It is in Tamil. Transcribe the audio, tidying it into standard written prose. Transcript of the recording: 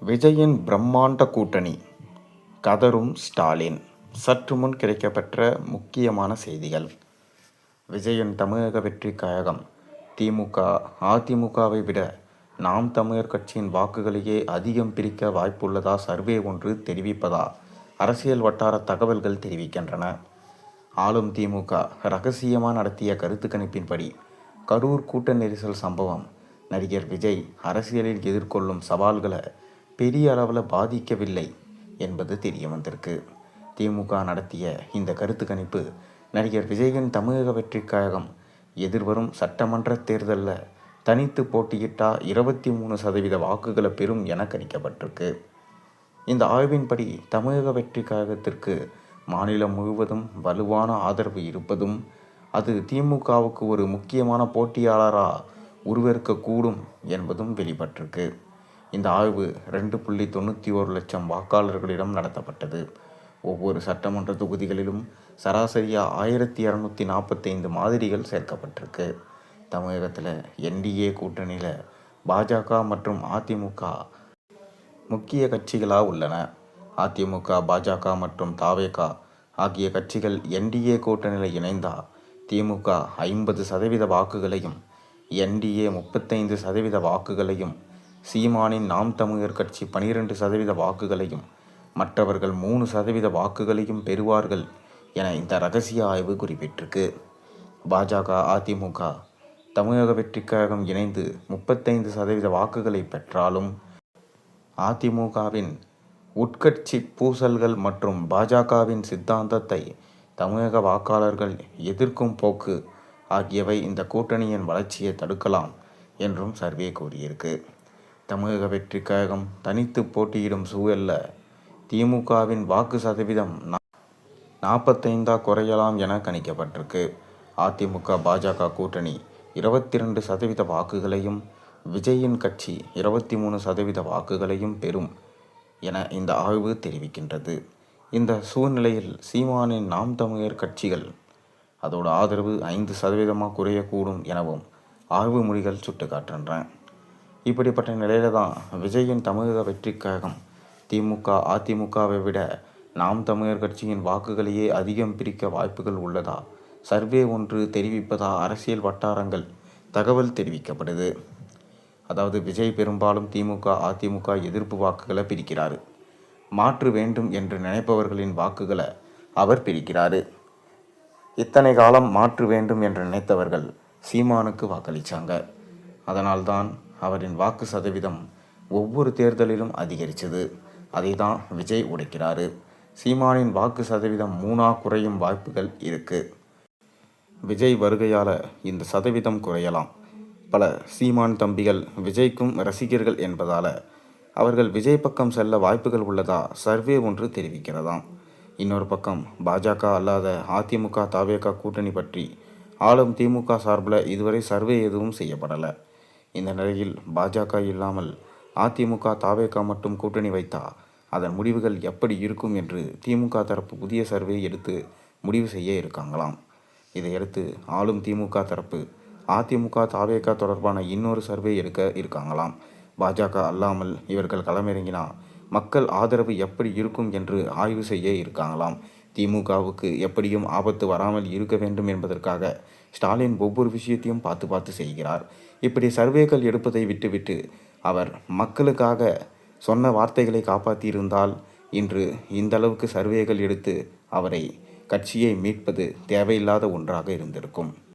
விஜயின் பிரம்மாண்ட கூட்டணி கதறும் ஸ்டாலின். சற்று முன் கிடைக்கப்பெற்ற முக்கியமான செய்திகள். விஜயின் தமிழக வெற்றிக் கழகம் திமுக அதிமுகவை விட நாம் தமிழர் கட்சியின் வாக்குகளையே அதிகம் பிரிக்க வாய்ப்புள்ளதா சர்வே ஒன்று தெரிவிப்பதா அரசியல் வட்டார தகவல்கள் தெரிவிக்கின்றன. ஆளும் திமுக ரகசியமாக நடத்திய கருத்து கணிப்பின்படி கரூர் கூட்ட நெரிசல் சம்பவம் நடிகர் விஜய் அரசியலில் எதிர்கொள்ளும் சவால்களை பெரிய அளவில் பாதிக்கவில்லை என்பது தெரிய வந்திருக்கு. திமுக நடத்திய இந்த கருத்து கணிப்பு நடிகர் விஜயின் தமிழக வெற்றிக் கழகம் எதிர்வரும் சட்டமன்ற தேர்தலில் தனித்து போட்டியிட்டா 23% வாக்குகளை பெறும் என கணிக்கப்பட்டிருக்கு. இந்த ஆய்வின்படி தமிழக வெற்றிக் கழகத்திற்கு மாநிலம் முழுவதும் வலுவான ஆதரவு இருப்பதும் அது திமுகவுக்கு ஒரு முக்கியமான போட்டியாளராக உருவெடுக்கக்கூடும் என்பதும் வெளிப்பட்டிருக்கு. இந்த ஆய்வு 2.91 லட்சம் வாக்காளர்களிடம் நடத்தப்பட்டது. ஒவ்வொரு சட்டமன்ற தொகுதிகளிலும் சராசரியாக 1245 மாதிரிகள் சேர்க்கப்பட்டிருக்கு. தமிழகத்தில் என்டிஏ கூட்டணியில் பாஜக மற்றும் அதிமுக முக்கிய கட்சிகளாக உள்ளன. அதிமுக, பாஜக மற்றும் தவேக ஆகிய கட்சிகள் என்டிஏ கூட்டணியில் இணைந்தால் திமுக 50% வாக்குகளையும், என்டிஏ 35% வாக்குகளையும், சீமானின் நாம் தமிழர் கட்சி 12% வாக்குகளையும், மற்றவர்கள் 3% வாக்குகளையும் பெறுவார்கள் என இந்த இரகசிய ஆய்வு குறிப்பிட்டிருக்கு. பாஜக, அதிமுக, தமிழக வெற்றிக் கழகம் இணைந்து 35% வாக்குகளை பெற்றாலும் அதிமுகவின் உட்கட்சி பூசல்கள் மற்றும் பாஜகவின் சித்தாந்தத்தை தமிழக வாக்காளர்கள் எதிர்க்கும் போக்கு ஆகியவை இந்த கூட்டணியின் வளர்ச்சியை தடுக்கலாம் என்றும் சர்வே கூறியிருக்கு. தமிழக வெற்றிக் கழகம் தனித்து போட்டியிடும் சூழலில் திமுகவின் வாக்கு சதவீதம் 45 குறையலாம் என கணிக்கப்பட்டிருக்கு. அதிமுக, பாஜக கூட்டணி 22% வாக்குகளையும், விஜயின் கட்சி 23% வாக்குகளையும் பெறும் என இந்த ஆய்வு தெரிவிக்கின்றது. இந்த சூழ்நிலையில் சீமானின் நாம் தமிழர் கட்சிகள் அதோட ஆதரவு 5% குறையக்கூடும் எனவும் ஆய்வு மொழிகள் சுட்டிக்காட்டுகின்றன. இப்படிப்பட்ட நிலையில தான் விஜயின் தமிழக வெற்றிக் கழகம் திமுக அதிமுகவை விட நாம் தமிழர் கட்சியின் வாக்குகளையே அதிகம் பிரிக்க வாய்ப்புகள் உள்ளதா சர்வே ஒன்று தெரிவிப்பதா அரசியல் வட்டாரங்கள் தகவல் தெரிவிக்கப்படுது. அதாவது விஜய் பெரும்பாலும் திமுக அதிமுக எதிர்ப்பு வாக்குகளை பிரிக்கிறாரு. மாற்று வேண்டும் என்று நினைப்பவர்களின் வாக்குகளை அவர் பிரிக்கிறாரு. இத்தனை காலம் மாற்று வேண்டும் என்று நினைத்தவர்கள் சீமானுக்கு வாக்களித்தாங்க. அதனால்தான் அவரின் வாக்கு சதவீதம் ஒவ்வொரு தேர்தலிலும் அதிகரித்தது. அதை தான் விஜய் உடைக்கிறாரு. சீமானின் வாக்கு சதவீதம் 3 குறையும் வாய்ப்புகள் இருக்கு. விஜய் வருகையால் இந்த சதவீதம் குறையலாம். பல சீமான் தம்பிகள் விஜய்க்கும் ரசிகர்கள் என்பதால் அவர்கள் விஜய் பக்கம் செல்ல வாய்ப்புகள் உள்ளதா சர்வே ஒன்று தெரிவிக்கிறதாம். இன்னொரு பக்கம் பாஜக அல்லாத அதிமுக தவேக கூட்டணி பற்றி ஆளும் திமுக சார்பில் இதுவரை சர்வே எதுவும் செய்யப்படலை. இந்த நிலையில் பாஜக இல்லாமல் அதிமுக தவேக மட்டும் கூட்டணி வைத்தா அதன் முடிவுகள் எப்படி இருக்கும் என்று திமுக தரப்பு புதிய சர்வே எடுத்து முடிவு செய்ய இருக்காங்களாம். இதையடுத்து ஆளும் திமுக தரப்பு அதிமுக தவேக தொடர்பான இன்னொரு சர்வே எடுக்க இருக்காங்களாம். பாஜக அல்லாமல் இவர்கள் களமிறங்கினா மக்கள் ஆதரவு எப்படி இருக்கும் என்று ஆய்வு செய்ய இருக்காங்களாம். திமுகவுக்கு எப்படியும் ஆபத்து வராமல் இருக்க வேண்டும் என்பதற்காக ஸ்டாலின் ஒவ்வொரு விஷயத்தையும் பார்த்து செய்கிறார். இப்படி சர்வேக்கள் எடுப்பதை விட்டுவிட்டு அவர் மக்களுக்காக சொன்ன வார்த்தைகளை காப்பாற்றியிருந்தால் இன்று இந்த அளவுக்கு சர்வேகள் எடுத்து அவரை கட்சியை மீட்பது தேவையில்லாத ஒன்றாக இருந்திருக்கும்.